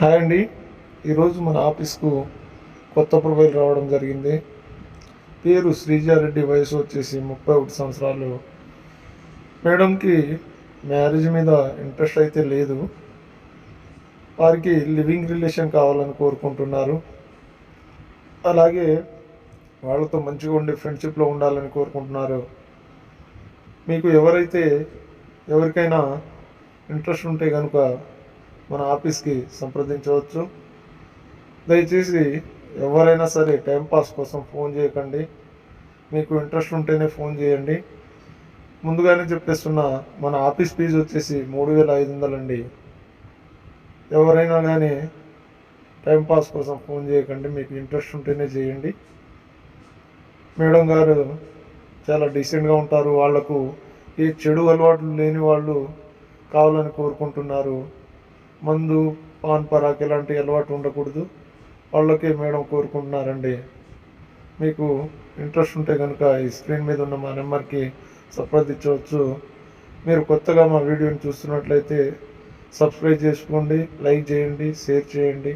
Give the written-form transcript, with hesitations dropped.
Hi అండి. ఈరోజు మన ఆఫీస్కు కొత్త ప్రొఫైల్ రావడం జరిగింది. పేరు శ్రీజారెడ్డి, వయసు వచ్చేసి 31 సంవత్సరాలు. మేడంకి మ్యారేజ్ మీద ఇంట్రెస్ట్ అయితే లేదు. వారికి లివింగ్ రిలేషన్ కావాలని కోరుకుంటున్నారు. అలాగే వాళ్ళతో మంచిగా ఉండే ఫ్రెండ్షిప్లో ఉండాలని కోరుకుంటున్నారు. మీకు ఎవరికైనా ఇంట్రెస్ట్ ఉంటే కనుక మన ఆఫీస్కి సంప్రదించవచ్చు. దయచేసి ఎవరైనా సరే టైంపాస్ కోసం ఫోన్ చేయకండి. మీకు ఇంట్రెస్ట్ ఉంటేనే ఫోన్ చేయండి. ముందుగానే చెప్పేస్తున్నా, మన ఆఫీస్ ఫీజు వచ్చేసి 3500 అండి. ఎవరైనా కానీ టైంపాస్ కోసం ఫోన్ చేయకండి, మీకు ఇంట్రెస్ట్ ఉంటేనే చేయండి. మేడం గారు చాలా డీసెంట్గా ఉంటారు. వాళ్లకు ఏ చెడు అలవాట్లు లేని వాళ్ళు కావాలని కోరుకుంటున్నారు. మందు, పాన్ పరాక్ ఇలాంటి అలవాటు ఉండకూడదు. వాళ్ళకే మేడం కోరుకుంటున్నారండి. మీకు ఇంట్రెస్ట్ ఉంటే కనుక ఈ స్క్రీన్ మీద ఉన్న మా నెంబర్కి సంప్రదించవచ్చు. మీరు కొత్తగా మా వీడియోని చూస్తున్నట్లయితే సబ్స్క్రైబ్ చేసుకోండి, లైక్ చేయండి, షేర్ చేయండి.